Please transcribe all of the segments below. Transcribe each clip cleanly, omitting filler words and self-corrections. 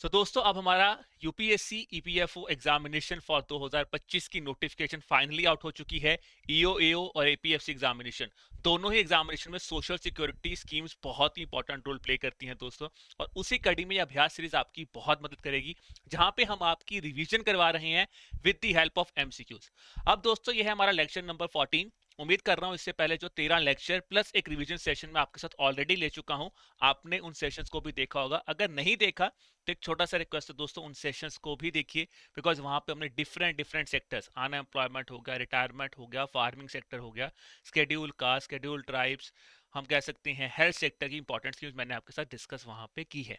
दोस्तों अब हमारा यूपीएससी ईपीएफओ एग्जामिनेशन फॉर 2025 की नोटिफिकेशन फाइनली आउट हो चुकी है। ईओ एओ और एपीएफसी एग्जामिनेशन दोनों ही एग्जामिनेशन में सोशल सिक्योरिटी स्कीम्स बहुत ही इंपॉर्टेंट रोल प्ले करती हैं दोस्तों। और उसी कड़ी में ये अभ्यास सीरीज आपकी बहुत मदद करेगी, जहां पे हम आपकी रिवीजन करवा रहे हैं with the help of MCQs. अब दोस्तों ये है हमारा लेक्चर नंबर 14। उम्मीद कर रहा हूं इससे पहले जो 13 लेक्चर प्लस एक रिवीजन सेशन में आपके साथ ऑलरेडी ले चुका हूं, आपने उन सेशंस को भी देखा होगा। अगर नहीं देखा तो एक छोटा सा रिक्वेस्ट है दोस्तों, उन सेशंस को भी देखिए, बिकॉज वहां पे हमने डिफरेंट डिफरेंट सेक्टर्स, अनएम्प्लॉयमेंट हो गया, रिटायरमेंट हो गया, फार्मिंग सेक्टर हो गया, स्केड्यूल कास्ट, स्केड्यूल ट्राइब्स, हम कह सकते हैं हेल्थ सेक्टर की इंपॉर्टेंट स्कीम्स मैंने आपके साथ डिस्कस वहां पे की है।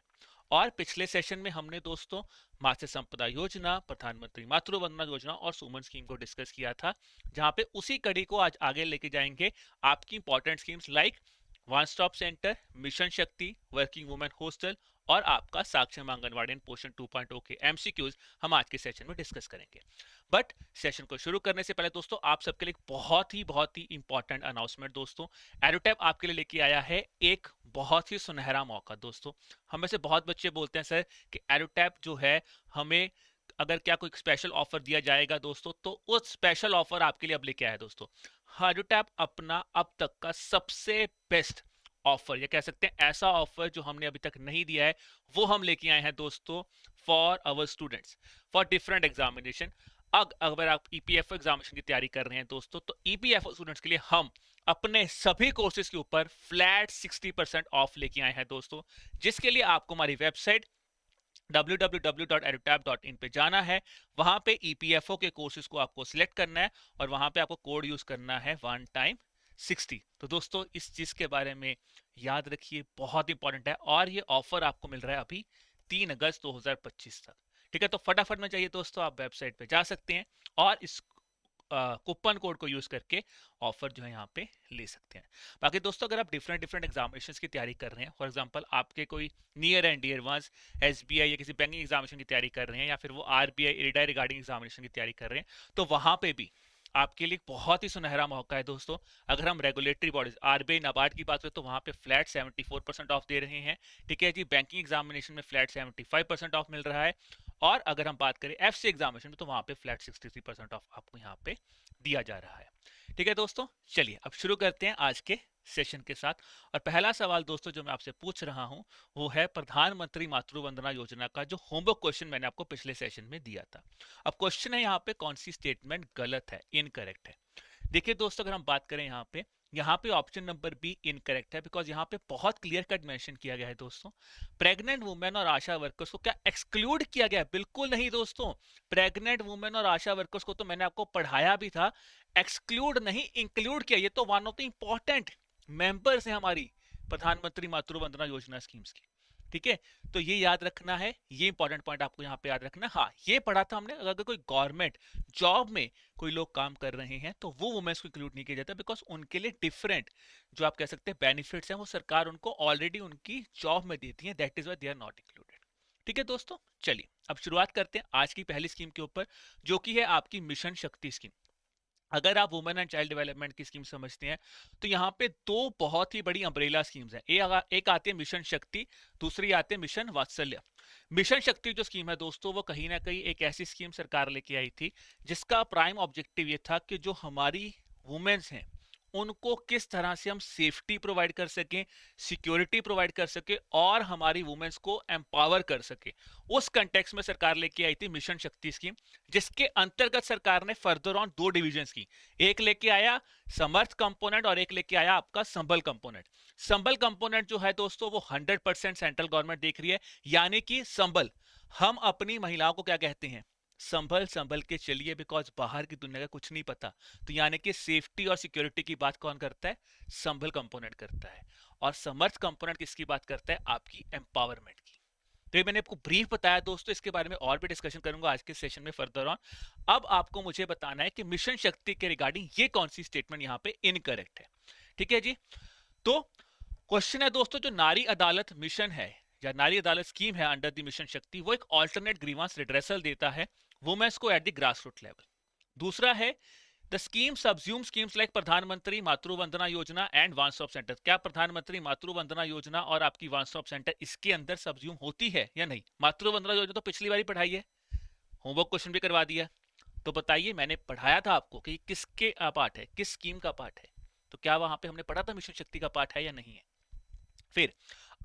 और पिछले सेशन में हमने दोस्तों मत्स्य संपदा योजना, प्रधानमंत्री मातृ वंदना योजना और सुमन स्कीम को डिस्कस किया था, जहां पे उसी कड़ी को आज आगे लेके जाएंगे। आपकी important schemes like one stop centre, mission शक्ति, वर्किंग वुमेन हॉस्टल और आपका साक्षम आंगनवाड़ी पोषण 2.0 के एमसीक्यूज हम आज के सेशन में डिस्कस करेंगे। बट सेशन को शुरू करने से पहले दोस्तों आप सबके लिए बहुत ही इंपॉर्टेंट अनाउंसमेंट दोस्तों। एडुटैप आपके लिए लेके आया है एक बहुत ही सुनहरा मौका दोस्तों। हमें से बहुत बच्चे बोलते हैं सर कि एडुटैप जो है हमें अगर क्या कोई स्पेशल ऑफर दिया जाएगा दोस्तों, तो उस स्पेशल ऑफर आपके लिए अब लेके आया है दोस्तों। एडुटैप अपना अब तक का सबसे बेस्ट ऑफर, या कह सकते हैं ऐसा ऑफर जो हमने अभी तक नहीं दिया है, वो हम लेके आए हैं दोस्तों for our students for different examination. अगर आप ईपीएफओ एग्जामिनेशन की तैयारी कर रहे हैं दोस्तों, तो ईपीएफओ स्टूडेंट्स के लिए हम अपने सभी कोर्सेज के ऊपर फ्लैट 60% ऑफ लेके आए हैं दोस्तों, जिसके लिए आपको हमारी वेबसाइट www.edutap.in पे जाना है। वहां पे ईपीएफओ के कोर्सेज को आपको सिलेक्ट करना है और वहां पे आपको कोड यूज करना है वन टाइम 60। तो दोस्तों इस चीज के बारे में याद रखिए, बहुत इंपॉर्टेंट है। और ये ऑफर आपको मिल रहा है अभी 3 अगस्त 2025 तक। ठीक है, तो फटाफट में चाहिए दोस्तों, आप वेबसाइट पे जा सकते हैं और इस कूपन कोड को यूज करके ऑफर जो है यहाँ पे ले सकते हैं। बाकी दोस्तों अगर आप डिफरेंट डिफरेंट एग्जामिनेशंस की तैयारी कर रहे हैं, फॉर एग्जांपल आपके कोई near and dear ones SBI या किसी बैंकिंग एग्जामिनेशन की तैयारी कर रहे हैं, या फिर वो आरबीआई इरडा रिगार्डिंग एग्जामिनेशन की तैयारी कर रहे हैं, तो वहां पे भी आपके लिए बहुत ही सुनहरा मौका है दोस्तों। अगर हम रेगुलेटरी बॉडीज आरबीआई नाबार्ड की बात करें तो वहां पे फ्लैट 74% ऑफ दे रहे हैं। ठीक है जी, बैंकिंग एग्जामिनेशन में फ्लैट 75% ऑफ मिल रहा है। और अगर हम बात करें एफसी एग्जामिनेशन में, तो वहां पे फ्लैट 63% ऑफ आपको यहाँ पे दिया जा रहा है। ठीक है दोस्तों, चलिए अब शुरू करते हैं आज के सेशन के साथ। और पहला सवाल दोस्तों जो मैं आपसे पूछ रहा हूं, वो है प्रधानमंत्री मातृ वंदना योजना का जो होमवर्क क्वेश्चन मैंने आपको पिछले सेशन में दिया था। अब क्वेश्चन है यहाँ पे कौन सी स्टेटमेंट गलत है, इनकरेक्ट है। देखिए दोस्तों अगर हम बात करें यहाँ पे ऑप्शन नंबर बी इनकरेक्ट है, बिकॉज यहाँ पे बहुत क्लियर कट मेंशन किया गया है दोस्तों। प्रेग्नेंट वुमेन और आशा वर्कर्स को क्या एक्सक्लूड किया गया है? बिल्कुल नहीं दोस्तों। प्रेग्नेंट वुमेन और आशा वर्कर्स को तो मैंने आपको पढ़ाया भी था, एक्सक्लूड नहीं इंक्लूड किया। ये तो one of the important members है हमारी प्रधानमंत्री मातृ वंदना योजना स्कीम्स की। ठीक है, तो ये याद रखना है, ये इंपॉर्टेंट पॉइंट आपको यहाँ पे याद रखना है। हाँ, ये पढ़ा था हमने, अगर कोई गवर्नमेंट जॉब में कोई लोग काम कर रहे हैं तो वो वुमेन्स को इंक्लूड नहीं किया जाता, बिकॉज उनके लिए डिफरेंट जो आप कह सकते हैं बेनिफिट्स हैं, वो सरकार उनको ऑलरेडी उनकी जॉब में देती है, that is why they are not included. ठीक है दोस्तों, चलिए अब शुरुआत करते हैं आज की पहली स्कीम के ऊपर, जो कि है आपकी मिशन शक्ति स्कीम। अगर आप वुमेन एंड चाइल्ड डेवलपमेंट की स्कीम समझते हैं, तो यहाँ पे दो बहुत ही बड़ी अम्ब्रेला स्कीम्स हैं। एक आती है मिशन शक्ति, दूसरी आती है मिशन वात्सल्य। मिशन शक्ति जो स्कीम है दोस्तों, वो कहीं ना कहीं एक ऐसी स्कीम सरकार लेके आई थी जिसका प्राइम ऑब्जेक्टिव ये था कि जो हमारी वुमेन्स हैं उनको किस तरह से हम सेफ्टी प्रोवाइड कर सकें, सिक्योरिटी प्रोवाइड कर सके और हमारी वुमेन्स को एम्पावर कर सके। उस कंटेक्स्ट में सरकार लेके आई थी मिशन शक्ति स्कीम, जिसके अंतर्गत सरकार ने फर्दर ऑन दो डिविजन्स की। एक लेके आया समर्थ कंपोनेंट और एक लेके आया आपका संबल कंपोनेंट। संबल कंपोनेंट जो है दोस्तों, वो 100% सेंट्रल गवर्नमेंट देख रही है, यानी कि संबल, हम अपनी महिलाओं को क्या कहते हैं, संभल संभल के चलिए, बिकॉज बाहर की दुनिया का कुछ नहीं पता। तो यानी कि सेफ्टी और सिक्योरिटी की बात कौन करता है? संभल कंपोनेंट करता है। और समर्थ कंपोनेंट किसकी बात करता है? आपकी एम्पावरमेंट की। तो ये मैंने आपको ब्रीफ बताया दोस्तों, इसके बारे में और भी डिस्कशन करूंगा आज के सेशन में फर्दर ऑन। अब आपको मुझे बताना है कि मिशन शक्ति के रिगार्डिंग ये कौन सी स्टेटमेंट यहाँ पे इनकरेक्ट है। ठीक है जी, तो क्वेश्चन है दोस्तों, जो नारी अदालत मिशन है या नारी अदालत स्कीम है अंडर द मिशन शक्ति, वो एक ऑल्टरनेट ग्रीवांस रिड्रेसल देता है वुमेन्स को at the grass root level. दूसरा है the scheme subsume schemes like Pradhan Mantri Matru Vandana Yojana and one stop centre. क्या प्रधानमंत्री मातृ वंदना योजना और आपकी वन स्टॉप सेंटर इसके अंदर सबज्यूम होती है या नहीं? मातृ वंदना योजना तो पिछली बार ही पढ़ाई है, होमवर्क क्वेश्चन भी करवा दिया। तो बताइए, मैंने पढ़ाया था आपको कि किसके पार्ट है, किस स्कीम का पार्ट है, तो क्या वहां पे हमने पढ़ा था मिशन शक्ति का पार्ट है या नहीं है? फिर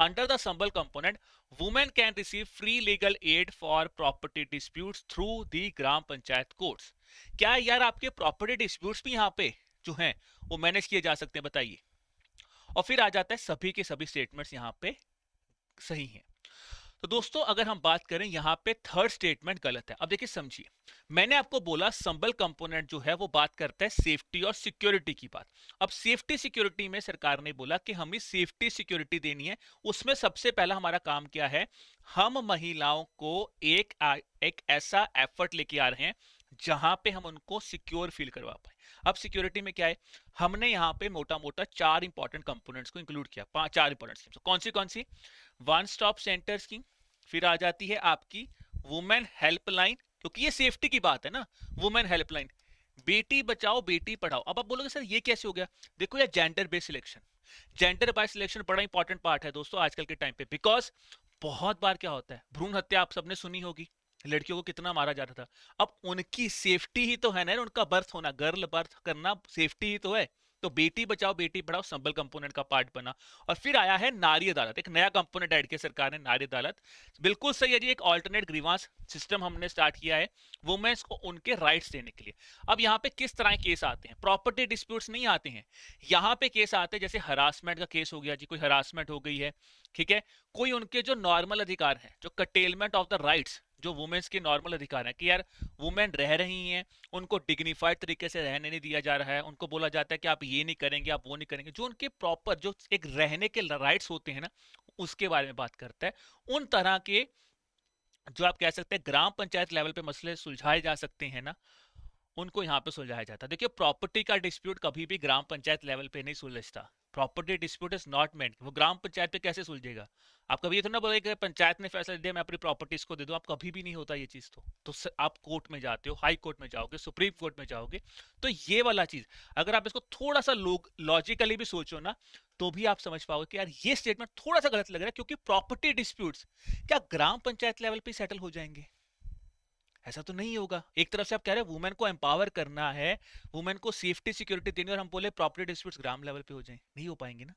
under the Sambal component women can receive free legal aid for property disputes through the gram panchayat courts. क्या यार आपके प्रॉपर्टी डिस्प्यूट्स भी यहाँ पे जो हैं वो मैनेज किए जा सकते हैं? बताइए। और फिर आ जाता है सभी के सभी स्टेटमेंट्स यहाँ पे सही हैं। तो दोस्तों अगर हम बात करें यहाँ पे थर्ड स्टेटमेंट गलत है। अब देखिए समझिए, मैंने आपको बोला संबल कंपोनेंट जो है वो बात करता है सेफ्टी और सिक्योरिटी की बात। अब सेफ्टी सिक्योरिटी में सरकार ने बोला कि हमें सेफ्टी सिक्योरिटी देनी है। उसमें सबसे पहला हमारा काम क्या है, हम महिलाओं को एक ऐसा एफर्ट लेके आ रहे हैं जहां पे हम उनको सिक्योर फील करवा पाए। अब सिक्योरिटी में क्या है, हमने यहाँ पे मोटा मोटा 4 इंपॉर्टेंट कंपोनेंट्स को इंक्लूड किया। 4 इंपॉर्टेंट स्कीम्स। कौन सी? वन स्टॉप सेंटर स्कीम, फिर आ जाती है आपकी वुमेन हेल्पलाइन, क्योंकि ये सेफ्टी की बात है ना, वुमेन हेल्पलाइन, बेटी बचाओ बेटी पढ़ाओ। अब आप बोलोगे सर ये कैसे हो गया? देखो यार, gender based selection, gender based selection बड़ा इंपॉर्टेंट पार्ट है दोस्तों आजकल के टाइम पे। बिकॉज बहुत बार क्या होता है, भ्रूण हत्या आप सबने सुनी होगी, लड़कियों को कितना मारा जाता था। अब उनकी सेफ्टी ही तो है ना, उनका बर्थ होना, गर्ल बर्थ करना सेफ्टी ही तो है। तो बेटी बचाओ बेटी पढ़ाओ संबल कंपोनेंट का पार्ट बना। और फिर आया है नारी अदालत, एक नया कंपोनेंट ऐड किया सरकार ने, नारी अदालत। बिल्कुल सही है जी, एक ऑल्टरनेट ग्रीवांस सिस्टम हमने स्टार्ट किया है वुमेन्स को उनके राइट्स देने के लिए। अब यहाँ पे किस तरह के केस आते हैं? प्रॉपर्टी डिस्प्यूट्स नहीं आते हैं यहाँ पे। केस आते हैं जैसे हरासमेंट का केस हो गया जी, कोई हरासमेंट हो गई है, ठीक है, कोई उनके जो नॉर्मल अधिकार हैं, जो कटेलमेंट ऑफ द राइट्स, जो वुमेन्स के नॉर्मल अधिकार हैं कि यार वुमेन रह रही हैं, उनको डिग्निफाइड तरीके से रहने नहीं दिया जा रहा है, उनको बोला जाता है कि आप ये नहीं करेंगे, आप वो नहीं करेंगे, जो उनके प्रॉपर जो एक रहने के राइट्स होते हैं ना, उसके बारे में बात करता है। उन तरह के जो आप कह सकते हैं ग्राम पंचायत लेवल पे मसले सुलझाए जा सकते हैं ना, उनको यहाँ पे सुलझाया जाता है। देखिए प्रॉपर्टी का डिस्प्यूट कभी भी ग्राम पंचायत लेवल पे नहीं सुलझता। Property dispute is not meant, वो ग्राम पंचायत पे कैसे सुलझेगा? आप कभी ये तो ना बोले कि पंचायत ने फैसला दिया मैं अपनी प्रॉपर्टीज को दे दूं, आप कभी भी नहीं होता ये चीज। तो आप कोर्ट में जाते हो, हाई कोर्ट में जाओगे, सुप्रीम कोर्ट में जाओगे, तो ये वाला चीज अगर आप इसको थोड़ा सा लॉजिकली भी सोचो ना, तो भी आप समझ पाओगे कि यार ये स्टेटमेंट थोड़ा सा गलत लग रहा है, क्योंकि प्रॉपर्टी डिस्प्यूट्स क्या ग्राम पंचायत लेवल पे सेटल हो जाएंगे? ऐसा तो नहीं होगा। एक तरफ से आप कह रहे हैं वुमेन को एम्पावर करना है, वुमेन को सेफ्टी सिक्योरिटी देनी, और हम बोले प्रॉपर्टी डिस्प्यूट्स ग्राम लेवल पे हो जाए, नहीं हो पाएंगे ना।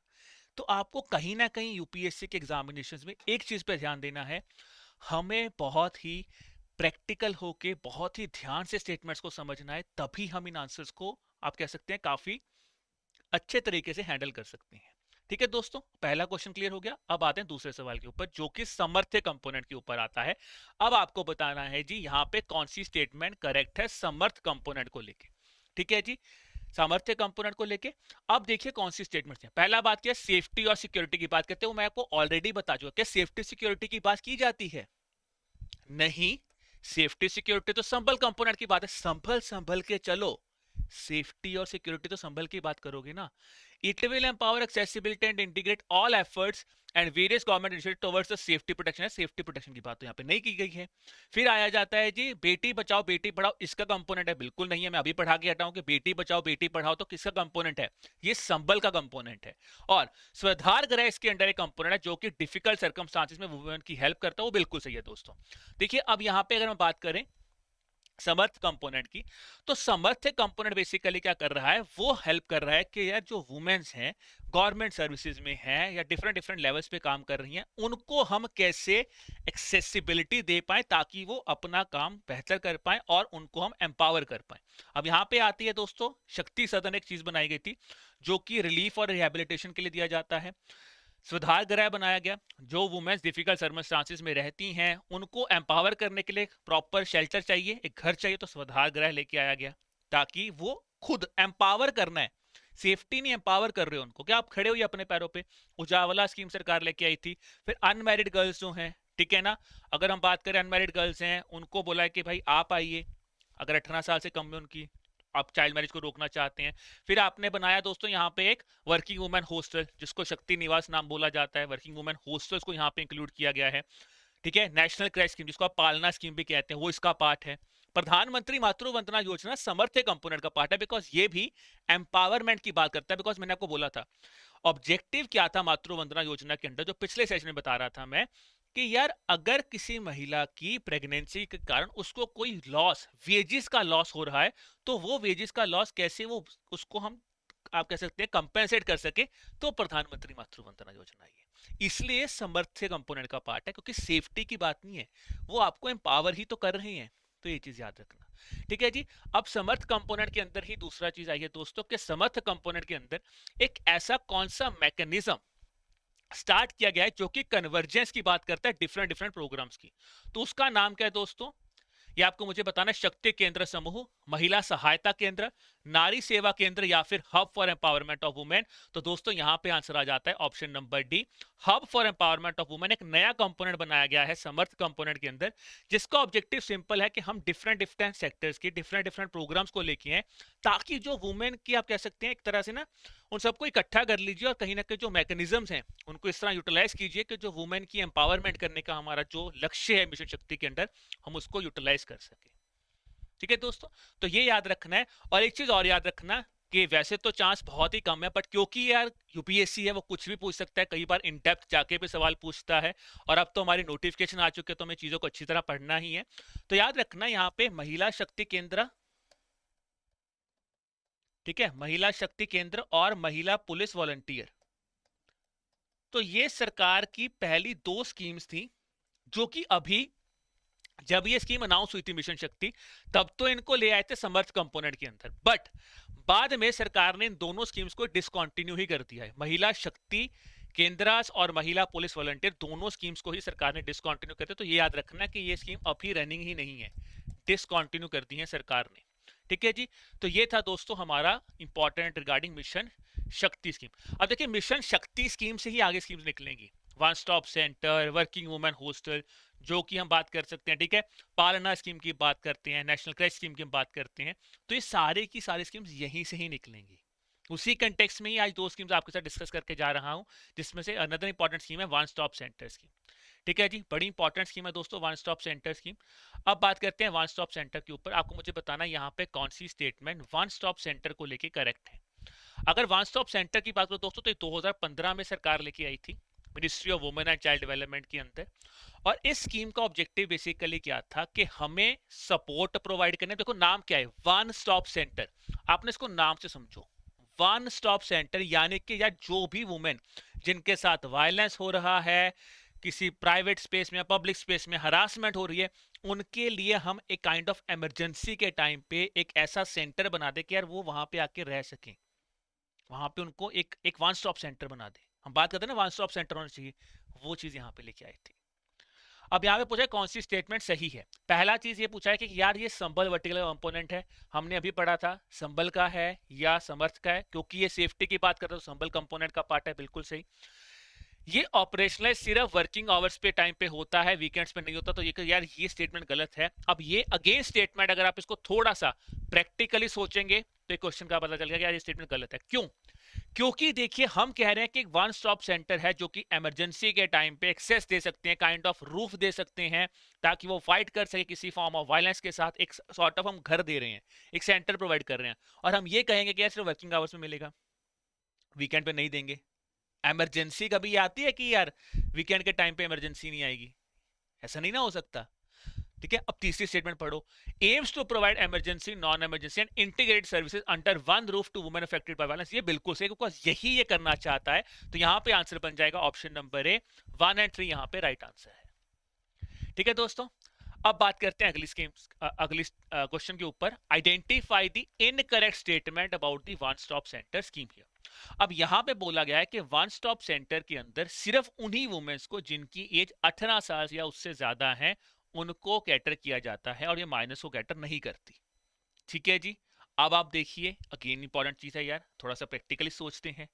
तो आपको कहीं ना कहीं यूपीएससी के एग्जामिनेशंस में एक चीज पे ध्यान देना है, हमें बहुत ही प्रैक्टिकल होके बहुत ही ध्यान से स्टेटमेंट्स को समझना है, तभी हम इन आंसर्स को आप कह सकते हैं काफी अच्छे तरीके से हैंडल कर सकते हैं। ठीक है दोस्तों, पहला क्वेश्चन क्लियर हो गया। अब आते हैं दूसरे सवाल के ऊपर, जो कि समर्थ्य कंपोनेंट के ऊपर आता है। अब आपको बताना है जी यहाँ पे कौन सी स्टेटमेंट करेक्ट है समर्थ कंपोनेंट को लेके। ठीक है जी, सामर्थ्य कंपोनेंट को लेके अब देखिए कौन सी स्टेटमेंट है। पहला बात क्या, सेफ्टी और सिक्योरिटी की बात करते हैं, मैं आपको ऑलरेडी बता चुका, क्या सेफ्टी सिक्योरिटी की बात की जाती है? नहीं, सेफ्टी सिक्योरिटी तो संभल कंपोनेंट की बात है, संभल संभल के चलो, सेफ्टी और सिक्योरिटी तो संभल की बात करोगे ना। It will empower accessibility and integrate all efforts and various government initiative towards the safety protection है। सेफ्टी प्रोटेक्शन की बात तो यहाँ पे नहीं की गई है। फिर आया जाता है जी बेटी बचाओ बेटी पढ़ाओ, इसका कंपोनेंट है? बिल्कुल नहीं है। मैं अभी पढ़ा के हटा हूं कि बेटी बचाओ बेटी पढ़ाओ तो किसका कंपोनेंट है? ये संबल का कंपोनेंट है। और स्वधार गृह इसके अंडर एक कंपोनेंट है जो कि डिफिकल्ट सर्कमस्टांसेस में वुमेन की हेल्प करता है, वो बिल्कुल सही है दोस्तों। देखिए अब यहाँ पे अगर हम बात करें समर्थ कंपोनेंट की, तो समर्थ कंपोनेंट बेसिकली क्या कर रहा है, वो हेल्प कर रहा है कि यार जो वुमेन्स हैं गवर्नमेंट सर्विसेज में हैं या डिफरेंट डिफरेंट लेवल्स पे काम कर रही हैं, उनको हम कैसे एक्सेसिबिलिटी दे पाए ताकि वो अपना काम बेहतर कर पाए और उनको हम एम्पावर कर पाए। अब यहाँ पे आती है दोस्तों शक्ति सदन, एक चीज बनाई गई थी जो कि रिलीफ और रिहेबिलिटेशन के लिए दिया जाता है। सुधार गृह बनाया गया, जो वुमेन्स डिफिकल्ट सर्कमस्टांसेस में रहती हैं उनको एम्पावर करने के लिए प्रॉपर शेल्टर चाहिए, एक घर चाहिए, तो सुधार गृह लेके आया गया ताकि वो खुद एम्पावर करना है, सेफ्टी नहीं एम्पावर कर रहे हो उनको, क्या आप खड़े हो अपने पैरों पे। उजावला स्कीम सरकार लेके आई थी। फिर अनमैरिड गर्ल्स जो हैं, ठीक है ना, अगर हम बात करें अनमैरिड गर्ल्स हैं, उनको बोला है कि भाई आप आइए, अगर 18 साल से कम है उनकी, आप चाइल्ड मैरिज को रोकना चाहते हैं। फिर आपने बनाया दोस्तों यहाँ पे एक वर्किंग वुमेन हॉस्टल, जिसको शक्ति निवास नाम बोला जाता है, वर्किंग वुमेन हॉस्टल्स को यहाँ पे इंक्लूड किया गया है। ठीक है, नेशनल क्रैश स्कीम जिसको आप पालना स्कीम भी कहते हैं, वो इसका पार्ट है। प्रधानमंत्री मातृ वंदना योजना समर्थ्य कंपोनेंट का पार्ट है, बिकॉज ये भी एम्पावरमेंट की बात करता है। बिकॉज मैंने आपको बोला था ऑब्जेक्टिव क्या था मातृ वंदना योजना के अंदर, जो पिछले सेशन में बता रहा था मैं, कि यार अगर किसी महिला की प्रेगनेंसी के कारण उसको कोई लॉस, वेजिस का लॉस हो रहा है, तो वो वेजिस का लॉस कैसे वो उसको हम आप कह सकते हैं कंपेंसेट कर सके, तो प्रधानमंत्री मातृ वंदना योजना है। इसलिए समर्थ्य कंपोनेंट का पार्ट है, क्योंकि सेफ्टी की बात नहीं है, वो आपको एम्पावर ही तो कर रहे हैं। तो ये चीज याद रखना, ठीक है जी। अब समर्थ कंपोनेंट के अंदर ही दूसरा चीज आई है दोस्तों, कि समर्थ कंपोनेंट के अंदर एक ऐसा कौन सा मैकेनिज्म स्टार्ट किया गया है जो कि कन्वर्जेंस की बात करता है डिफरेंट डिफरेंट प्रोग्राम्स की। तो उसका नाम क्या है दोस्तों, ये आपको मुझे बताना है। शक्ति केंद्र समूह, महिला सहायता केंद्र, नारी सेवा केंद्र, या फिर hub for empowerment of women. तो दोस्तों यहां पे आंसर आ जाता है option number D, hub for empowerment of women. एक नया कंपोनेंट बनाया गया है समर्थ कंपोनेंट के अंदर, जिसका ऑब्जेक्टिव सिंपल है कि हम डिफरेंट डिफरेंट सेक्टर्स की डिफरेंट डिफरेंट प्रोग्राम्स को लेके हैं, ताकि जो वुमेन की आप कह सकते हैं एक तरह से ना, उन सबको इकट्ठा कर लीजिए और कहीं ना कहीं जो मैकेनिज्म्स हैं उनको इस तरह यूटिलाइज कीजिए कि जो वुमेन की एम्पावरमेंट करने का हमारा जो लक्ष्य है मिशन शक्ति के अंदर, हम उसको यूटिलाइज कर सके। ठीक है दोस्तों, तो ये याद रखना है। और एक चीज और याद रखना कि वैसे तो चांस बहुत ही कम है, बट क्योंकि यार यूपीएससी है, वो कुछ भी पूछ सकता है, कई बार इन डेप्थ जाके भी सवाल पूछता है, और अब तो हमारी नोटिफिकेशन आ चुके हैं, तो हमें चीजों को अच्छी तरह पढ़ना ही है। तो याद रखना यहाँ पे महिला शक्ति केंद्र, ठीक है, महिला शक्ति केंद्र और महिला पुलिस वॉलंटियर, तो ये सरकार की पहली दो स्कीम्स थी, जो कि अभी जब ये स्कीम अनाउंस हुई थी मिशन शक्ति, तब तो इनको ले आए थे समर्थ कंपोनेंट के अंदर, बट बाद में सरकार ने इन दोनों स्कीम्स को डिसकंटिन्यू ही कर दिया है। महिला शक्ति केंद्रास और महिला पुलिस वॉलंटियर दोनों स्कीम्स को ही सरकार ने डिसकंटिन्यू कर दिया। तो ये याद रखना कि ये स्कीम अभी रनिंग ही नहीं है, डिसकंटिन्यू कर दी है सरकार ने। ठीक है जी, तो ये था दोस्तों हमारा इंपॉर्टेंट रिगार्डिंग मिशन शक्ति स्कीम। अब देखिए मिशन शक्ति स्कीम से ही आगे स्कीम्स निकलेंगी, one stop centre, working women hostel, जो कि हम बात कर सकते हैं, ठीक है, पालना स्कीम की बात करते हैं, नेशनल क्रैश स्कीम की बात करते हैं। तो ये सारे की सारी स्कीम्स यहीं से ही निकलेंगी। उसी कंटेक्स्ट में ही आज दो स्कीम्स आपके साथ डिस्कस करके जा रहा हूं, जिसमें से अनदर इंपॉर्टेंट स्कीम है वन स्टॉप सेंटर स्कीम। ठीक है जी, बड़ी इंपॉर्टेंट स्कीम है दोस्तों वन स्टॉप सेंटर स्कीम। अब बात करते हैं वन स्टॉप सेंटर के ऊपर। आपको मुझे बताना है यहाँ पे कौन सी स्टेटमेंट वन स्टॉप सेंटर को लेके करेक्ट है। अगर वन स्टॉप सेंटर की बात करो दोस्तों, तो ये 2015 में सरकार लेके आई थी ministry of women and child development के अंदर। और इस स्कीम का ऑब्जेक्टिव बेसिकली क्या था कि हमें सपोर्ट प्रोवाइड करने, देखो नाम क्या है, वन स्टॉप सेंटर, आपने इसको नाम से समझो, वन स्टॉप सेंटर, यानी कि यार जो भी वुमेन जिनके साथ वायलेंस हो रहा है, किसी प्राइवेट स्पेस में या पब्लिक स्पेस में हरासमेंट हो रही है, उनके लिए हम एक काइंड ऑफ इमरजेंसी के टाइम पे एक ऐसा सेंटर बना दे कि यार वो वहां पे आके रह सकें, वहां पे उनको एक एक वन स्टॉप सेंटर बना दे। हम बात करते हैं ना वन स्टॉप सेंटर होना चाहिए, वो चीज यहाँ पे लेके आई थी। अब यहाँ पे पूछा है कौन सी स्टेटमेंट सही है। पहला चीज ये पूछा है कि यार ये संबल वर्टिकल कंपोनेंट है, हमने अभी पढ़ा था संबल का है या समर्थ का है, क्योंकि ये सेफ्टी की बात करते हैं तो संबल कंपोनेंट का पार्ट है, बिल्कुल सही। ये ऑपरेशनलाइज सिर्फ वर्किंग आवर्स पे टाइम पे होता है, वीकेंड्स पे नहीं होता, तो ये यार ये स्टेटमेंट गलत है। अब ये अगेन स्टेटमेंट अगर आप इसको थोड़ा सा प्रैक्टिकली सोचेंगे तो क्वेश्चन का पता चल गया कि यार ये स्टेटमेंट गलत है। क्यों? क्योंकि देखिए हम कह रहे हैं कि एक वन स्टॉप सेंटर है जो कि इमरजेंसी के टाइम पे एक्सेस दे सकते हैं, काइंड ऑफ रूफ दे सकते हैं, ताकि वो फाइट कर सके किसी फॉर्म ऑफ वायलेंस के साथ। एक सॉर्ट ऑफ हम घर दे रहे हैं, एक सेंटर प्रोवाइड कर रहे हैं, और हम ये कहेंगे कि यार सिर्फ वर्किंग आवर्स में मिलेगा, वीकेंड पे नहीं देंगे। इमरजेंसी कभी आती है कि यार वीकेंड के टाइम पे इमरजेंसी नहीं आएगी, ऐसा नहीं ना हो सकता। ठीक है, अब तीसरी स्टेटमेंट पढ़ो, aims to provide emergency, non emergency and integrated services under one roof to women affected by violence. ये बिल्कुल सही, बिकॉज यही ये करना चाहता है। तो यहां पे आंसर बन जाएगा ऑप्शन नंबर ए, 1 एंड 3 यहां पे राइट आंसर है। ठीक है दोस्तों, अब बात करते हैं अगली स्कीम, अगली क्वेश्चन के ऊपर। Identify the incorrect statement about the one stop centre scheme here. अब यहां पे बोला गया है कि वन स्टॉप सेंटर के अंदर सिर्फ उन्हीं वुमेन्स को जिनकी एज 18 साल या उससे ज्यादा है उनको कैटर किया जाता है, और ये माइनस को कैटर नहीं करती। ठीक है जी, अब आप देखिए अगेन इंपॉर्टेंट चीज है यार, थोड़ा सा प्रैक्टिकली सोचते हैं।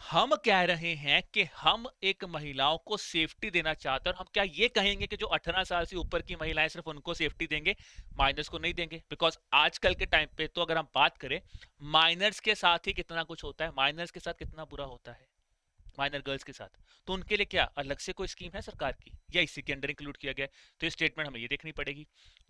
हम कह रहे हैं कि हम एक महिलाओं को सेफ्टी देना चाहते हैं, और हम क्या ये कहेंगे कि जो 18 साल से ऊपर की महिलाएं सिर्फ उनको सेफ्टी देंगे, माइनर्स को नहीं देंगे? बिकॉज आजकल के टाइम पे तो अगर हम बात करें माइनर्स के साथ ही कितना कुछ होता है, माइनर्स के साथ कितना बुरा होता है, माइनर गर्ल्स के साथ, तो उनके लिए क्या अलग से कोई स्कीम है सरकार की या इसी के अंदर इंक्लूड किया गया है? तो ये स्टेटमेंट हमें ये देखनी पड़ेगी।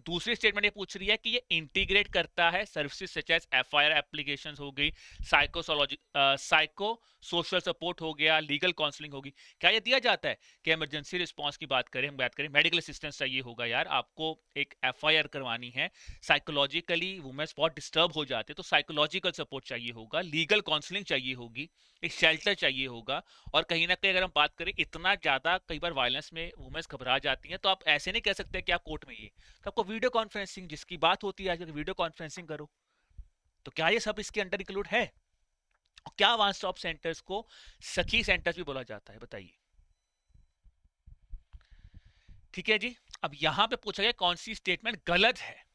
दूसरी स्टेटमेंट ये पूछ रही है कि ये इंटीग्रेट करता है services such as FIR application हो गई, साइको सोशल सपोर्ट हो गया, लीगल काउंसलिंग होगी। क्या ये दिया जाता है कि इमरजेंसी रिस्पांस की बात करें, हम बात करें मेडिकल असिस्टेंस चाहिए होगा, यार आपको एक एफआईआर करवानी है, साइकोलॉजिकली वुमेन्स बहुत डिस्टर्ब हो जाते हैं तो साइकोलॉजिकल सपोर्ट चाहिए होगा, लीगल काउंसलिंग चाहिए होगी, एक शेल्टर चाहिए होगा। और कहीं ना कहीं अगर हम बात करें इतना ज्यादा कई बार वायलेंस में वुमेन्स घबरा जाती हैं, तो आप ऐसे नहीं कह सकते कि आप कोर्ट में ये, तो आपको वीडियो कॉन्फ्रेंसिंग जिसकी बात होती है आज, वीडियो कॉन्फ्रेंसिंग करो। तो क्या ये सब इसके अंडर इंक्लूड है? क्या वन स्टॉप सेंटर्स को सखी सेंटर्स भी बोला जाता है, बताइए। ठीक है जी। अब यहां पे पूछा गया कौन सी स्टेटमेंट गलत है।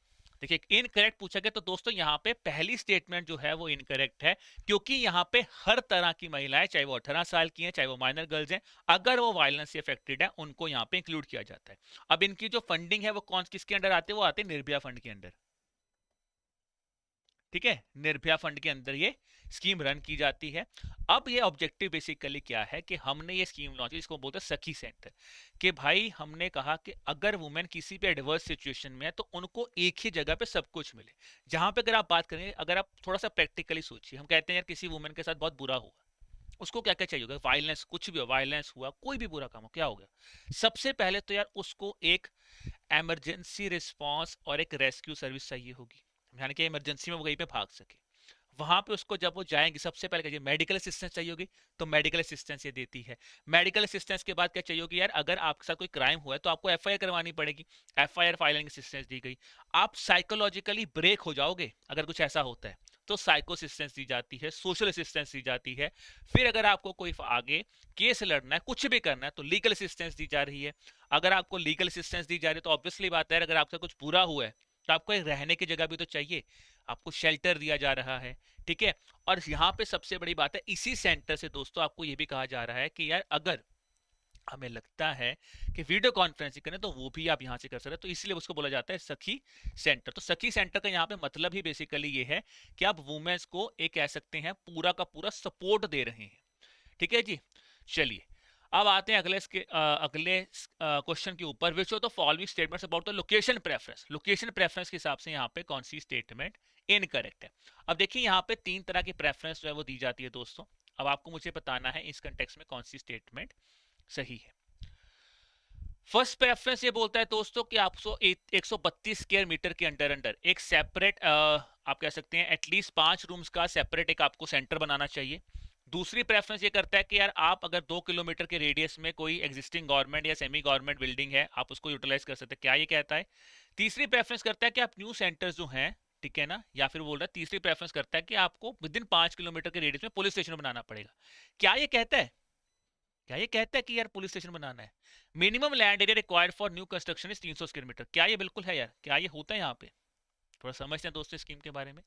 देखिए इनकरेक्ट पूछा गया, तो दोस्तों यहाँ पे पहली स्टेटमेंट जो है वो इनकरेक्ट है, क्योंकि यहाँ पे हर तरह की महिलाएं, चाहे वो 18 साल की हैं, चाहे वो माइनर गर्ल्स हैं, अगर वो वायलेंस से अफेक्टेड है उनको यहाँ पे इंक्लूड किया जाता है। अब इनकी जो फंडिंग है वो कौन किसके अंडर आते हैं? वो आते हैं निर्भया फंड के अंडर। ठीक है, निर्भया फंड के अंदर ये स्कीम रन की जाती है। अब ये ऑब्जेक्टिव बेसिकली क्या है कि हमने ये स्कीम लॉन्च, इसको बोलते हैं सखी सेंटर, कि भाई हमने कहा कि अगर वुमेन किसी भी एडवर्स सिचुएशन में है तो उनको एक ही जगह पे सब कुछ मिले। जहां पे अगर आप बात करें, अगर आप थोड़ा सा प्रैक्टिकली सोचिए, हम कहते हैं यार किसी वुमेन के साथ बहुत बुरा हुआ, उसको क्या क्या चाहिए होगा? वायलेंस, कुछ भी हो, वायलेंस हुआ, कोई भी बुरा काम हो, क्या होगा? सबसे पहले तो यार उसको एक इमरजेंसी रिस्पांस और एक रेस्क्यू सर्विस चाहिए होगी, यानी कि इमरजेंसी में वो कहीं पे भाग सके। वहां पे उसको जब वो जाएंगे सबसे पहले चाहिए मेडिकल असिस्टेंस चाहिए होगी, तो मेडिकल असिस्टेंस ये देती है। मेडिकल असिस्टेंस के बाद क्या चाहिए होगी? यार अगर आपके साथ कोई क्राइम हुआ है तो आपको एफआईआर करवानी पड़ेगी, एफआईआर फाइलिंग असिस्टेंस दी गई। आप साइकोलॉजिकली ब्रेक हो जाओगे अगर कुछ ऐसा होता है तो साइको असिस्टेंस दी जाती है, सोशल असिस्टेंस दी जाती है। फिर अगर आपको कोई आगे केस लड़ना है, कुछ भी करना है, तो लीगल असिस्टेंस दी जा रही है। अगर आपको लीगल असिस्टेंस दी जा रही है तो ऑब्वियसली बात है अगर आपसे कुछ बुरा हुआ है तो आपको एक रहने की जगह भी तो चाहिए, आपको शेल्टर दिया जा रहा है। ठीक है, और यहाँ पे सबसे बड़ी बात है, इसी सेंटर से दोस्तों आपको ये भी कहा जा रहा है कि यार अगर हमें लगता है कि वीडियो कॉन्फ्रेंसिंग करें तो वो भी आप यहाँ से कर सकते हैं, तो इसलिए उसको बोला जाता है सखी सेंटर। तो सखी सेंटर का यहाँ पे मतलब ही बेसिकली ये है कि आप वुमेन्स को एक कह सकते हैं पूरा का पूरा सपोर्ट दे रहे हैं। ठीक है जी, चलिए अब आते हैं अगले क्वेश्चन के ऊपर। Which of the following statements about the location preference, location preference के हिसाब से यहाँ पे कौन सी स्टेटमेंट इनकरेक्ट है? अब देखिए यहाँ पे 3 तरह की प्रेफरेंस जो है वो दी जाती है दोस्तों। अब आपको मुझे बताना है इस कंटेक्स्ट में कौन सी स्टेटमेंट सही है। फर्स्ट प्रेफरेंस ये बोलता है दोस्तों कि आपको 132 स्क्वायर मीटर के अंडर एक सेपरेट आप कह सकते हैं एटलीस्ट 5 रूम्स का सेपरेट एक आपको सेंटर बनाना चाहिए। दूसरी प्रेफरेंस ये करता है कि यार आप अगर 2 किलोमीटर के रेडियस में कोई एग्जिस्टिंग गवर्नमेंट या सेमी गवर्नमेंट बिल्डिंग है आप उसको यूटिलाइज कर सकते हैं, क्या ये कहता है? तीसरी प्रेफरेंस करता है कि आप न्यू सेंटर्स जो हैं, ठीक है ना, या फिर बोल रहा है तीसरी प्रेफरेंस करता है कि आपको विद इन 5 किलोमीटर के रेडियस में पुलिस स्टेशन बनाना पड़ेगा। क्या ये कहता है? क्या ये कहता है कि यार पुलिस स्टेशन बनाना है? Minimum land area required for new construction is 300 square metre, क्या ये बिल्कुल है यार? क्या ये होता है? यहाँ पे थोड़ा समझते हैं दोस्तों स्कीम के बारे में।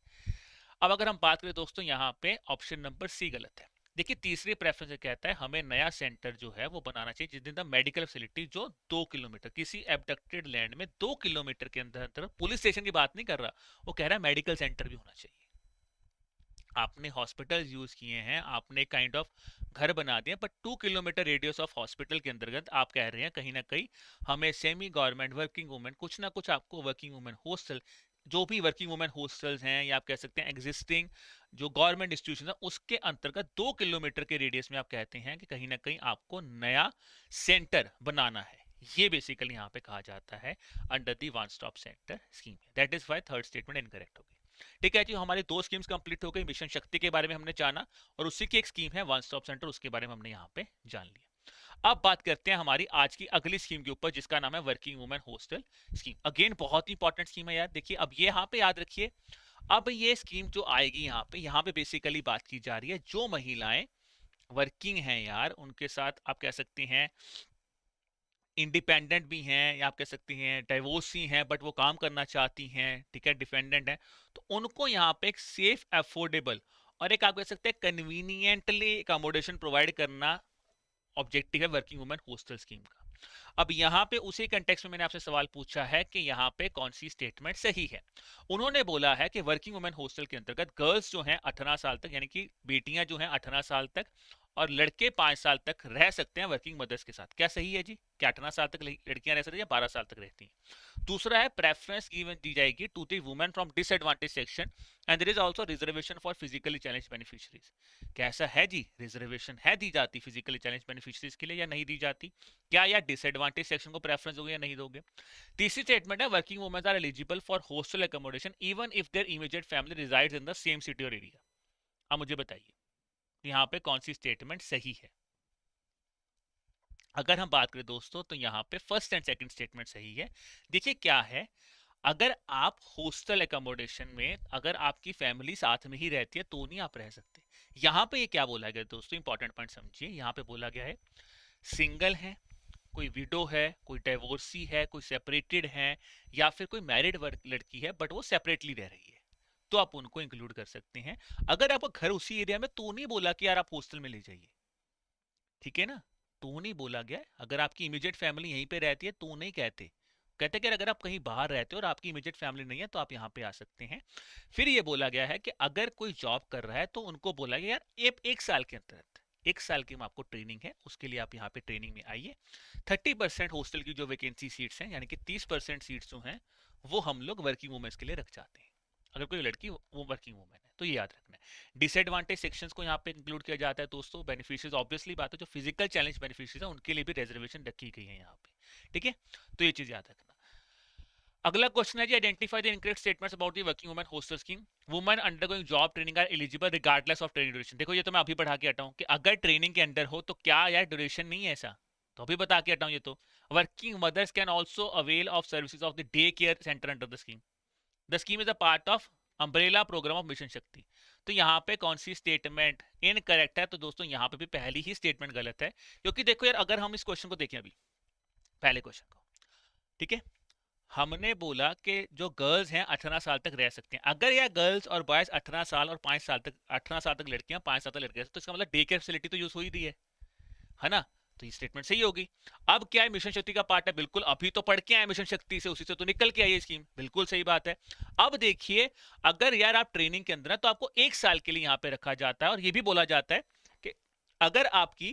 अब अगर हम बात करें दोस्तों यहाँ पे ऑप्शन नंबर सी गलत है। देखिए तीसरी प्रेफरेंस कहता है हमें नया सेंटर जो है वो बनाना चाहिए जिस दिन मेडिकल फैसिलिटी जो 2 किलोमीटर किसी एबडक्टेड लैंड में 2 किलोमीटर के अंदर अंदर, पुलिस स्टेशन की बात नहीं कर रहा, वो कह रहा है मेडिकल सेंटर भी होना चाहिए। आपने हॉस्पिटल यूज किए हैं, आपने काइंड ऑफ घर बना दिए, but 2 kilometre radius of hospital के अंतर्गत आप कह रहे हैं कहीं ना कहीं हमें सेमी गवर्नमेंट वर्किंग वुमेन कुछ ना कुछ आपको वर्किंग वुमेन हॉस्टल, जो भी वर्किंग वुमेन हॉस्टल्स हैं या आप कह सकते हैं एग्जिस्टिंग जो गवर्नमेंट इंस्टीट्यूशन है उसके अंतर्गत 2 किलोमीटर के रेडियस में आप कहते हैं कि कहीं ना कहीं आपको नया सेंटर बनाना है। ये बेसिकली यहाँ पे कहा जाता है under the one stop centre scheme. That is why third statement incorrect होगी। ठीक है जी, हमारी 2 स्कीम्स कंप्लीट हो गई। मिशन शक्ति के बारे में हमने जाना और उसी की एक स्कीम है वन स्टॉप सेंटर, उसके बारे में हमने यहाँ पे जान लिया। अब बात करते हैं हमारी आज की अगली स्कीम के ऊपर जिसका नाम है working women hostel scheme. Again बहुत ही इंपॉर्टेंट स्कीम है यार। देखिए अब ये यहाँ पे याद रखिए, अब ये स्कीम जो आएगी यहाँ पे बेसिकली बात की जा रही है जो महिलाएं वर्किंग हैं यार, उनके साथ आप कह सकते हैं इंडिपेंडेंट भी हैं या आप कह सकते हैं डाइवोर्सी हैं बट वो काम करना चाहती हैं, ठीक है, डिपेंडेंट है, तो उनको यहाँ पे एक सेफ अफोर्डेबल और एक आप कह सकते हैं कन्वीनियंटली अकोमोडेशन प्रोवाइड करना ऑब्जेक्टिव है वर्किंग वुमेन हॉस्टल स्कीम का। अब यहाँ पे उसी कंटेक्स्ट में मैंने आपसे सवाल पूछा है कि यहाँ पे कौन सी स्टेटमेंट सही है। उन्होंने बोला है कि वर्किंग वुमेन हॉस्टल के अंतर्गत गर्ल्स जो हैं 18 साल तक, यानी कि बेटियां जो हैं 18 साल तक और लड़के 5 साल तक रह सकते हैं वर्किंग मदर्स के साथ। क्या सही है जी? क्या 18 साल तक लड़कियां रह सकती हैं या 12 साल तक रहती हैं? दूसरा है प्रेफरेंस गिवन दी जाएगी to the women from disadvantage section and there is also reservation for physically challenge beneficiaries. कैसा है जी? रिजर्वेशन है दी जाती फिजिकली चैलेंज बेनिफिशियरीज के लिए या नहीं दी जाती? क्या या डिसएडवांटेज सेक्शन को प्रेफरेंस दोगे या नहीं दोगे? तीसरी स्टेटमेंट है working women are eligible for hostel accommodation even if their immediate family resides in the same city और एरिया। अब मुझे बताइए यहाँ पे कौन सी स्टेटमेंट सही है? अगर हम बात करें दोस्तों तो यहाँ पे फर्स्ट एंड सेकंड स्टेटमेंट सही है। देखिए क्या है, अगर आप हॉस्टल एकोमोडेशन में अगर आपकी फैमिली साथ में ही रहती है तो नहीं आप रह सकते। यहाँ पे ये क्या बोला गया दोस्तों, इंपॉर्टेंट पॉइंट समझिए। यहाँ पे बोला गया है सिंगल है, कोई विडो है, कोई डाइवोर्सी है, कोई सेपरेटेड है, या फिर कोई मैरिड लड़की है बट वो सेपरेटली रह रही है, तो आप उनको इंक्लूड कर सकते हैं। अगर आपका घर उसी एरिया में तो नहीं बोला कि यार आप हॉस्टल में ले जाइए, ठीक है ना? तो नहीं बोला गया। अगर आपकी इमीडिएट फैमिली यहीं पे रहती है तो नहीं कहते, कहते कि अगर आप कहीं बाहर रहते हो और आपकी इमीडिएट फैमिली नहीं है तो आप यहाँ पे आ सकते हैं। फिर ये बोला गया है कि अगर कोई जॉब कर रहा है तो उनको बोला गया यार एक साल के अंदर, 1 साल की आपको ट्रेनिंग है, उसके लिए आप यहाँ पे ट्रेनिंग में आइए। 30% हॉस्टल की जो वैकेंसी सीट्स हैं, यानी कि 30% सीट्स जो हैं वो हम लोग वर्किंग वुमेन्स के लिए रख जाते हैं। अगर कोई लड़की वो वर्किंग वुमेन है तो ये याद रखना है। डिसएडवांटेज सेक्शंस को यहाँ पे इंक्लूड किया जाता है दोस्तों। बेनिफिशियरीज ऑब्वियसली बात है, जो फिजिकल चैलेंज बेनिफिशियरीज है उनके लिए भी रिजर्वेशन रखी गई है यहाँ पे, ठीक है? तो ये चीज याद रखना। अगला क्वेश्चन है जी, identify the incorrect statements about the working women hostel scheme. Women undergoing job training are eligible regardless of training duration. देखो ये तो मैं अभी पढ़ा के हटा हूं कि अगर ट्रेनिंग के अंदर हो तो क्या यार ड्यूरेशन नहीं है ऐसा, तो अभी बता के हटा हूं ये तो। Working mothers can also avail of services of the day care centre under the scheme. The scheme is a part of umbrella programme of mission Shakti. तो यहाँ पे कौन सी स्टेटमेंट इनकरेक्ट है? तो दोस्तों यहाँ पे भी पहली ही स्टेटमेंट गलत है, क्योंकि देखो यार अगर हम इस क्वेश्चन को देखें, अभी पहले क्वेश्चन को, ठीक है, हमने बोला कि जो गर्ल्स हैं 18 साल तक रह सकते हैं। अगर यह गर्ल्स और बॉयज 18 साल और 5 साल तक, 18 साल तक लड़कियां 5 साल तक लड़कियां, तो इसका मतलब डे केयर फैसिलिटी तो यूज हो ही रही है ना? तो ये स्टेटमेंट सही होगी। अब क्या है, मिशन शक्ति का पार्ट है, बिल्कुल अभी तो पढ़ के आए मिशन शक्ति से, उसी से तो निकल के आई है स्कीम, बिल्कुल सही बात है। अब देखिए अगर यार आप ट्रेनिंग के अंदर है तो आपको 1 साल के लिए यहाँ पे रखा जाता है, और ये भी बोला जाता है कि अगर आपकी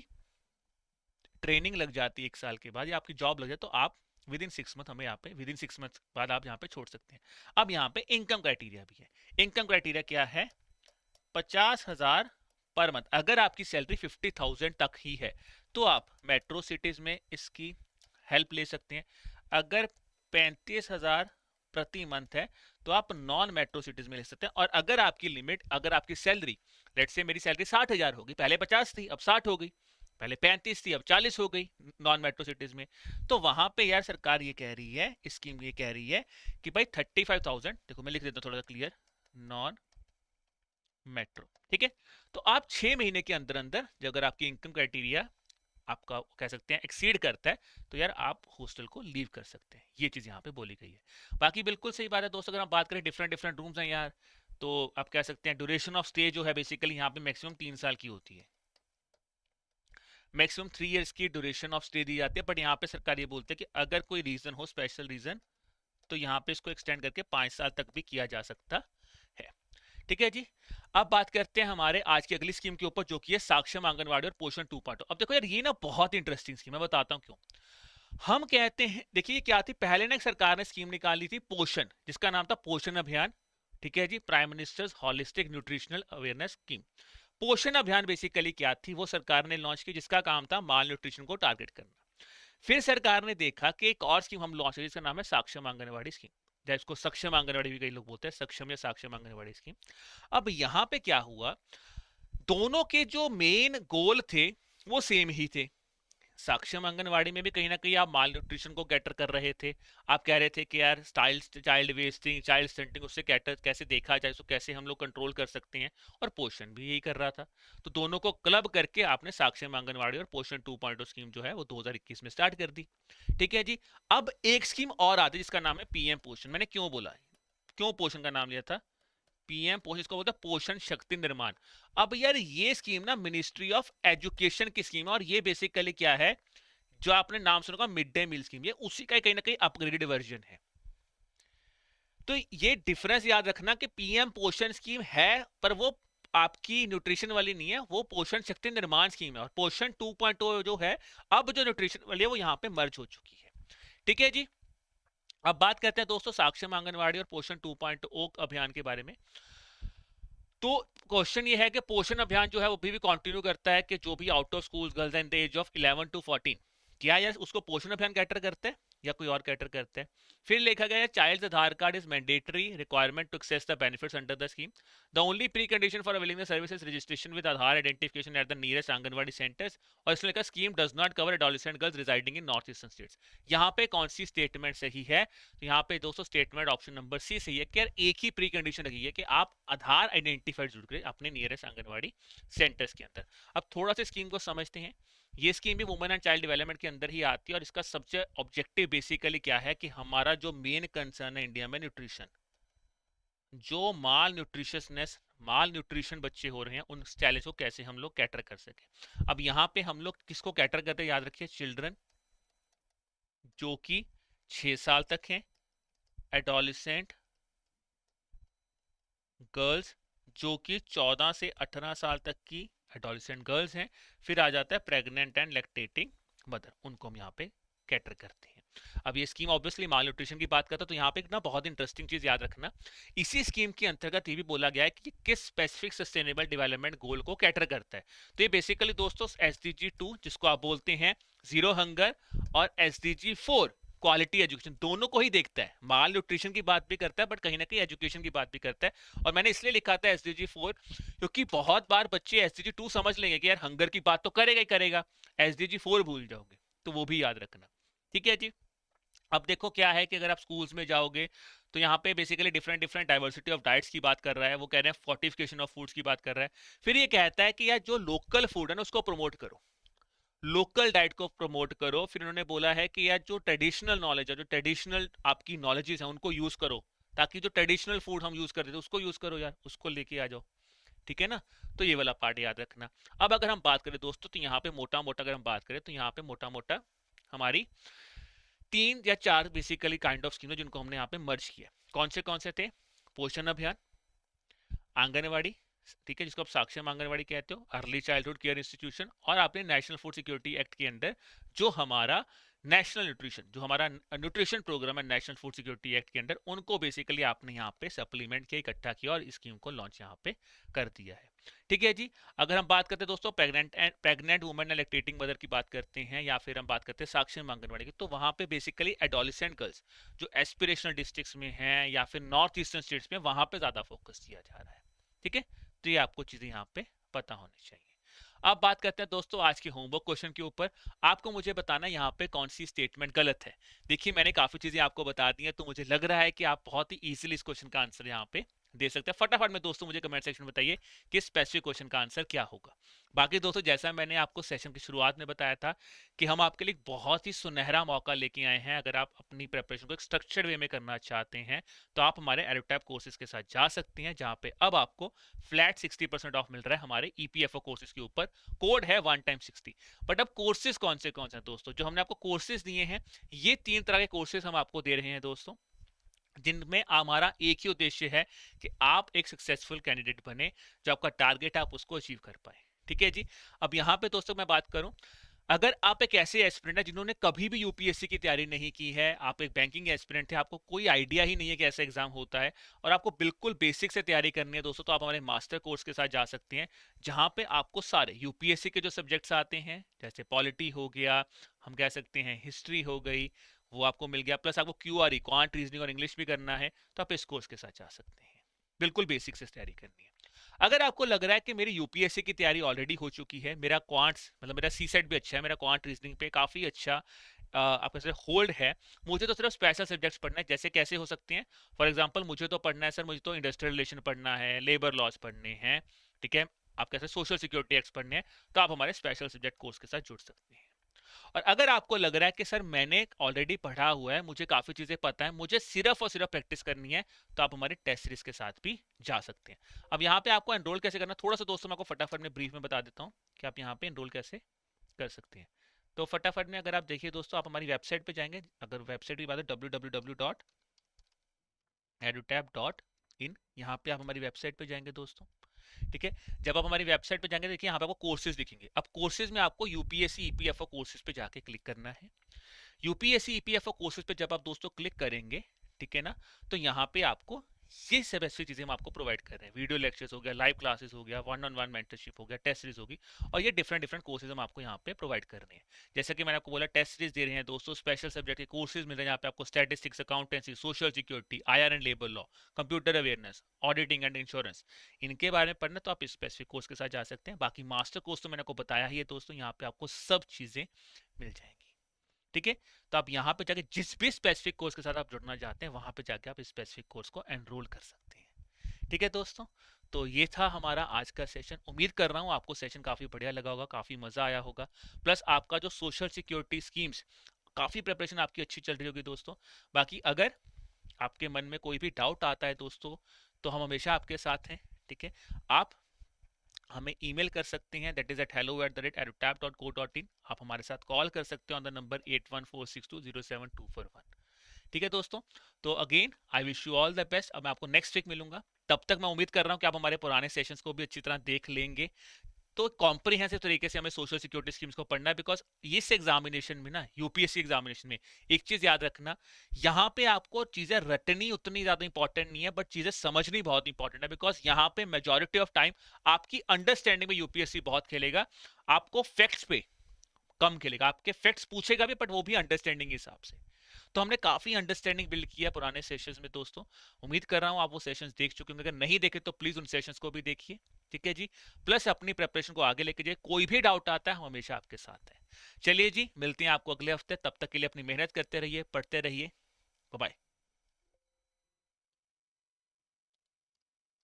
ट्रेनिंग लग जाती है 1 साल के बाद या आपकी जॉब लग जाए तो आप विद इन 6 मंथ, हमें यहाँ पे विद इन 6 मंथ बाद आप यहाँ पे छोड़ सकते हैं। अब यहाँ पे इनकम क्राइटेरिया भी है। इनकम क्राइटेरिया क्या है? 50,000 पर मंथ। अगर आपकी सैलरी 50,000 तक ही है तो आप मेट्रो सिटीज में इसकी हेल्प ले सकते हैं। अगर 35,000 प्रति मंथ है तो आप नॉन मेट्रो सिटीज में ले सकते हैं। और अगर आपकी लिमिट, अगर आपकी सैलरी, लेट से मेरी सैलरी 60,000 होगी, पहले 50 थी अब 60 हो गई, पहले 35 थी अब 40 हो गई नॉन मेट्रो सिटीज में, तो वहां पे यार सरकार ये कह रही है, स्कीम ये कह रही है कि भाई 35,000, देखो मैं लिख देता हूँ थोड़ा सा क्लियर, नॉन मेट्रो, ठीक है? तो आप 6 महीने के अंदर अंदर अगर आपकी इनकम क्राइटेरिया आपका कह सकते हैं एक्सीड करता है तो यार आप हॉस्टल को लीव कर सकते हैं। ये चीज यहाँ पे बोली गई है। बाकी बिल्कुल सही बात है दोस्तों। अगर हम बात करें डिफरेंट डिफरेंट रूम्स हैं यार, तो आप कह सकते हैं ड्यूरेशन ऑफ स्टे जो है बेसिकली यहाँ पे मैक्सिमम 3 साल की होती है, मैक्सिमम 3 इयर्स की ड्यूरेशन ऑफ स्टे दी जाती है। बट यहाँ पे सरकार ये बोलते हैं कि अगर कोई रीजन हो, स्पेशल रीजन, तो यहाँ पे इसको एक्सटेंड करके 5 साल तक भी किया जा सकता है, ठीक है जी। अब बात करते हैं हमारे आज की अगली स्कीम के ऊपर, जो कि है सक्षम आंगनवाड़ी और पोषण 2.0। अब देखो यार ये ना बहुत इंटरेस्टिंग स्कीम है, बताता हूँ क्यों। हम कहते हैं, देखिए क्या थी पहले ना, एक सरकार ने स्कीम निकाली थी पोषण, जिसका नाम था पोषण अभियान, ठीक है जी, prime minister's holistic nutritional awareness scheme. Poshan Abhiyan basically क्या थी, वो सरकार ने लॉन्च की, जिसका काम था माल न्यूट्रिशन को टारगेट करना। फिर सरकार ने देखा कि एक और स्कीम हम लॉन्च, जिसका नाम है सक्षम आंगनवाड़ी स्कीम, जिसको सक्षम आंगनवाड़ी भी कई लोग बोलते हैं, सक्षम या सक्षम आंगनवाड़ी स्कीम। अब यहाँ पे क्या हुआ, दोनों के जो मेन गोल थे वो सेम ही थे। सक्षम आंगनवाड़ी में भी कहीं ना कहीं आप माल न्यूट्रिशन को कैटर कर रहे थे। आप कह रहे थे कि यार चाइल्ड वेस्टिंग, चाइल्ड स्टंटिंग, उससे कैटर कैसे देखा जाए, उसको कैसे हम लोग कंट्रोल कर सकते हैं, और पोषण भी यही कर रहा था। तो दोनों को क्लब करके आपने सक्षम आंगनवाड़ी और पोषण 2.0 स्कीम जो है वो 2021 में स्टार्ट कर दी, ठीक है जी। अब एक स्कीम और आती है जिसका नाम है पीएम पोषण। मैंने क्यों बोला, क्यों पोषण का नाम लिया था, पीएम पोषण, इसको बोलते हैं पोषण शक्ति निर्माण। अब यार ये स्कीम ना मिनिस्ट्री ऑफ एजुकेशन की स्कीम है, और ये बेसिकली क्या है, जो आपने नाम सुना मिड डे मील स्कीम, ये उसी का कहीं ना कहीं अपग्रेडेड वर्जन है। तो ये डिफरेंस याद रखना कि पीएम पोषण स्कीम है पर वो आपकी न्यूट्रिशन वाली नहीं है, वो पोषण शक्ति निर्माण स्कीम है, और पोषण 2.0 जो है अब जो न्यूट्रिशन वाली है वो यहाँ पे मर्ज हो चुकी है। ठीक है जी। अब बात करते हैं दोस्तों सक्षम आंगनवाड़ी और पोषण 2.0 अभियान के बारे में। तो क्वेश्चन ये है कि पोषण अभियान जो है वो भी कंटिन्यू करता है कि जो भी out of school girls and the age of 11 to 14, क्या यार उसको पोषण अभियान कैटर करते हैं या कोई और कैटर करते हैं। फिर लिखा गया है child Aadhaar card is mandatory requirement to access the benefits under the scheme. The only pre condition for availing the services registration with Aadhaar identification at the nearest anganwadi centres. और इसमें लिखा scheme does not cover adolescent girls residing in north eastern states. यहाँ पे कौन सी statement सही है, तो यहाँ पे दोस्तों स्टेटमेंट ऑप्शन नंबर सी सही है कि यार एक ही प्री कंडीशन रखी है कि आप आधार आइडेंटिफाइड जुड़ गए अपने नियरेस्ट आंगनवाड़ी सेंटर्स के अंदर। अब थोड़ा सा स्कीम को समझते हैं। ये स्कीम भी वुमेन एंड चाइल्ड डेवलपमेंट के अंदर ही आती है, और इसका सबसे ऑब्जेक्टिव बेसिकली क्या है कि हमारा जो मेन कंसर्न है इंडिया में न्यूट्रिशन, जो माल न्यूट्रिशन बच्चे हो रहे हैं उन चैलेंज को कैसे हम लोग कैटर कर सके। अब यहाँ पे हम लोग किसको कैटर करते हैं, याद रखिए चिल्ड्रन जो कि 6 साल तक हैं, एडोलिसेंट गर्ल्स जो कि 14 से 18 साल तक की एडोलिसेंट गर्ल्स हैं, फिर आ जाता है प्रेग्नेंट एंड लैक्टेटिंग मदर, उनको हम यहाँ पे कैटर करते हैं। अब ये स्कीम ऑब्वियसली माल न्यूट्रिशन की बात करता है, तो यहाँ पे एक ना बहुत इंटरेस्टिंग चीज याद रखना, इसी स्कीम के अंतर्गत ये भी बोला गया है कि किस स्पेसिफिक सस्टेनेबल डेवलपमेंट गोल को कैटर करता है। तो ये बेसिकली दोस्तों SDG 2 जिसको आप बोलते हैं जीरो हंगर, और SDG 4 क्वालिटी एजुकेशन, दोनों को ही देखता है। माल न्यूट्रिशन की बात भी करता है बट कहीं ना कहीं एजुकेशन की बात भी करता है। और मैंने इसलिए लिखा था SDG 4 क्योंकि बहुत बार बच्चे SDG 2 समझ लेंगे कि यार हंगर की बात तो करेगा ही करेगा, SDG 4 भूल जाओगे, तो वो भी याद रखना। ठीक है जी। अब देखो क्या है कि अगर आप स्कूल्स में जाओगे तो यहाँ पे basically different diversity of diets की बात कर रहा है, वो कह रहे हैं फोर्टिफिकेशन ऑफ फूड्स की बात कर रहा है। फिर ये कहता है कि यार जो लोकल फूड है ना उसको प्रमोट करो, लोकल डाइट को प्रमोट करो। फिर उन्होंने बोला है कि यार जो ट्रेडिशनल नॉलेज है, जो ट्रेडिशनल आपकी नॉलेजेस है उनको यूज करो, ताकि जो ट्रेडिशनल फूड हम यूज करते थे उसको यूज करो यार, उसको लेके आ जाओ। ठीक है ना, तो ये वाला पार्ट याद रखना। अब अगर हम बात करें दोस्तों तो यहाँ पे मोटा मोटा अगर हम बात करें तो यहाँ पे मोटा मोटा हमारी 3 या 4 बेसिकली काइंड ऑफ स्कीम है जिनको हमने यहाँ पे मर्ज किया। कौन से थे, पोषण अभियान, आंगनवाड़ी, ठीक है जिसको आप सक्षम आंगनवाड़ी कहते हो, अर्ली चाइल्डहुड केयर इंस्टीट्यूशन, और आपने नेशनल फूड सिक्योरिटी एक्ट के अंदर जो हमारा नेशनल न्यूट्रिशन, जो हमारा न्यूट्रिशन प्रोग्राम है नेशनल फूड सिक्योरिटी एक्ट के अंदर, उनको बेसिकली आपने यहाँ पे सप्लीमेंट किया, इकट्ठा किया और स्कीम को लॉन्च यहाँ पे कर दिया है। ठीक है जी। अगर हम बात करते हैं दोस्तों pregnant women and lactating mother की बात करते हैं, या फिर हम बात करते हैं सक्षम आंगनवाड़ी की, तो वहाँ पे बेसिकली एडोलिसेंट गर्ल्स जो एस्पिरेशनल डिस्ट्रिक्ट्स में हैं या फिर नॉर्थ ईस्टर्न स्टेट्स में, वहाँ पे ज्यादा फोकस किया जा रहा है। ठीक है, तो ये आपको चीजें यहाँ पे पता होनी चाहिए। अब बात करते हैं दोस्तों आज के होमवर्क क्वेश्चन के ऊपर। आपको मुझे बताना है यहाँ पे कौन सी स्टेटमेंट गलत है। देखिए मैंने काफी चीजें आपको बता दी हैं, तो मुझे लग रहा है कि आप बहुत ही इजीली इस क्वेश्चन का आंसर यहाँ पे दे सकते हैं। फटाफट में दोस्तों मुझे कमेंट सेक्शन में बताइए कि स्पेसिफिक क्वेश्चन का आंसर क्या होगा। बाकी दोस्तों जैसा मैंने आपको सेशन की शुरुआत में बताया था कि हम आपके लिए बहुत ही सुनहरा मौका लेके आए हैं। अगर आप अपनी प्रिपरेशन को एक स्ट्रक्चर्ड वे में करना चाहते हैं तो आप हमारे एडोटैप कोर्सेज के साथ जा सकते हैं, जहां पे अब आपको फ्लैट 60% ऑफ मिल रहा है हमारे EPFO कोर्सेज के ऊपर। कोड है 1 टाइम 60। बट अब कोर्सेज कौन से हैं दोस्तों, जो हमने आपको कोर्सेज दिए हैं, ये 3 तरह के कोर्सेज हम आपको दे रहे हैं दोस्तों, जिनमें हमारा एक ही उद्देश्य है कि आप एक सक्सेसफुल कैंडिडेट बने, जो आपका टारगेट है आप उसको अचीव कर पाए। ठीक है जी। अब यहाँ पे दोस्तों मैं बात करूं, अगर आप एक ऐसे एस्पिरेंट है जिन्होंने कभी भी यूपीएससी की तैयारी नहीं की है, आप एक बैंकिंग एस्पिरेंट है, आपको कोई आइडिया ही नहीं है कि ऐसा एग्जाम होता है, और आपको बिल्कुल बेसिक से तैयारी करनी है दोस्तों, तो आप हमारे मास्टर कोर्स के साथ जा सकते हैं, जहां पे आपको सारे यूपीएससी के जो सब्जेक्ट्स आते हैं, जैसे पॉलिटी हो गया, हम कह सकते हैं हिस्ट्री हो गई, वो आपको मिल गया, प्लस आपको क्यूआरई क्वांट रीजनिंग और इंग्लिश भी करना है, तो आप इस कोर्स के साथ जा सकते हैं। बिल्कुल बेसिक से तैयारी करनी है। अगर आपको लग रहा है कि मेरी यूपीएससी की तैयारी ऑलरेडी हो चुकी है, मेरा क्वांट्स मतलब मेरा सीसेट भी अच्छा है, मेरा क्वांट रीजनिंग पे काफी अच्छा आपका से होल्ड है, मुझे तो सिर्फ स्पेशल सब्जेक्ट्स पढ़ना है, जैसे कैसे हो सकते हैं, फॉर एग्जांपल मुझे तो पढ़ना है सर, मुझे तो इंडस्ट्रियल रिलेशन पढ़ना है, लेबर लॉज पढ़ने हैं, ठीक है, आप कैसे सोशल सिक्योरिटी एक्ट पढ़ने हैं, तो आप हमारे स्पेशल सब्जेक्ट कोर्स के साथ जुड़ सकते हैं। और अगर आपको लग रहा है कि सर मैंने ऑलरेडी पढ़ा हुआ है, मुझे काफी चीजें पता है, मुझे सिर्फ और सिर्फ प्रैक्टिस करनी है, तो आप हमारे टेस्ट सीरीज के साथ भी जा सकते हैं। अब यहाँ पे आपको एनरोल कैसे करना, थोड़ा सा दोस्तों मैं आपको फटाफट में ब्रीफ में बता देता हूँ कि आप यहाँ पे एनरोल कैसे कर सकते हैं। तो फटाफट में अगर आप देखिए दोस्तों, आप हमारी वेबसाइट पे जाएंगे, अगर वेबसाइट की बात है www.edutap.in, यहाँ पे आप हमारी वेबसाइट पे जाएंगे दोस्तों। ठीक है। जब आप हमारी वेबसाइट पे जाएंगे देखिए यहाँ पे आपको कोर्सेज दिखेंगे। अब कोर्सेज में आपको यूपीएससी ईपीएफओ कोर्सेज पे जाके क्लिक करना है। यूपीएससी ईपीएफओ कोर्सेज पे जब आप दोस्तों क्लिक करेंगे, ठीक है ना, तो यहाँ पे आपको ये सब ऐसी चीजें हम आपको प्रोवाइड कर रहे हैं। वीडियो लेक्चर्स हो गया, लाइव क्लासेस हो गया, वन ऑन वन मेंटरशिप हो गया, टेस्ट सीरीज होगी, और ये डिफरेंट डिफरेंट कोर्सेज हम आपको यहाँ पे प्रोवाइड कर रहे हैं। जैसे कि मैंने आपको बोला टेस्ट सीरीज दे रहे हैं दोस्तों, स्पेशल सब्जेक्ट के कोर्सेज मिल रहे हैं यहाँ पे आपको, statistics, accountancy, social security, IR and labour law, computer awareness, auditing and insurance. इनके बारे में पढ़ना तो आप स्पेसिफिक कोर्स के साथ जा सकते हैं। बाकी मास्टर कोर्स तो मैंने आपको बताया ही है दोस्तों, यहाँ पे आपको सब चीजें मिल जाएंगी। ठीक है, तो आप यहाँ पे जाके जिस भी स्पेसिफिक कोर्स के साथ आप जुड़ना चाहते हैं वहां पे जाके आप स्पेसिफिक कोर्स को एनरोल कर सकते हैं। ठीक है दोस्तों, तो ये था हमारा आज का सेशन। उम्मीद कर रहा हूँ आपको सेशन काफी बढ़िया लगा होगा, काफी मजा आया होगा। प्लस आपका जो सोशल सिक्योरिटी स्कीम्स, काफी प्रिपरेशन आपकी अच्छी चल रही होगी दोस्तों। बाकी अगर आपके मन में कोई भी डाउट आता है दोस्तों, तो हम हमेशा आपके साथ हैं। ठीक है, आप हमें ईमेल कर सकते हैं, दैट इज एट hello@edutap.co.in। आप हमारे साथ कॉल कर सकते हैं ऑन द नंबर 8146207241। ठीक है दोस्तों, तो again I wish you all the best. अब मैं आपको नेक्स्ट वीक मिलूंगा, तब तक मैं उम्मीद कर रहा हूं कि आप हमारे पुराने सेशंस को भी अच्छी तरह देख लेंगे। तो कॉम्प्रिहेंसिव तरीके से हमें सोशल सिक्योरिटी स्कीम्स को पढ़ना है, बिकॉज इस एग्जामिनेशन में ना, यूपीएससी एग्जामिनेशन में एक चीज याद रखना, यहाँ पे आपको चीजें रटनी उतनी ज्यादा इंपॉर्टेंट नहीं है, बट चीजें समझनी बहुत इंपॉर्टेंट है। बिकॉज यहाँ पे मेजोरिटी ऑफ टाइम आपकी अंडरस्टैंडिंग में यूपीएससी बहुत खेलेगा, आपको फैक्ट्स पे कम खेलेगा। आपके फैक्ट्स पूछेगा भी, बट वो भी अंडरस्टैंडिंग के हिसाब से। तो हमने काफी अंडरस्टैंडिंग बिल्ड किया पुराने सेशंस में दोस्तों। उम्मीद कर रहा हूं आप वो सेशंस देख चुके होंगे, अगर नहीं देखे तो प्लीज उन सेशंस को भी देखिए। ठीक है जी, प्लस अपनी प्रिपरेशन को आगे लेके जाइए। कोई भी डाउट आता है हम हमेशा आपके साथ हैं। चलिए जी, मिलते हैं आपको अगले हफ्ते। तब तक के लिए अपनी मेहनत करते रहिए, पढ़ते रहिए। बाय।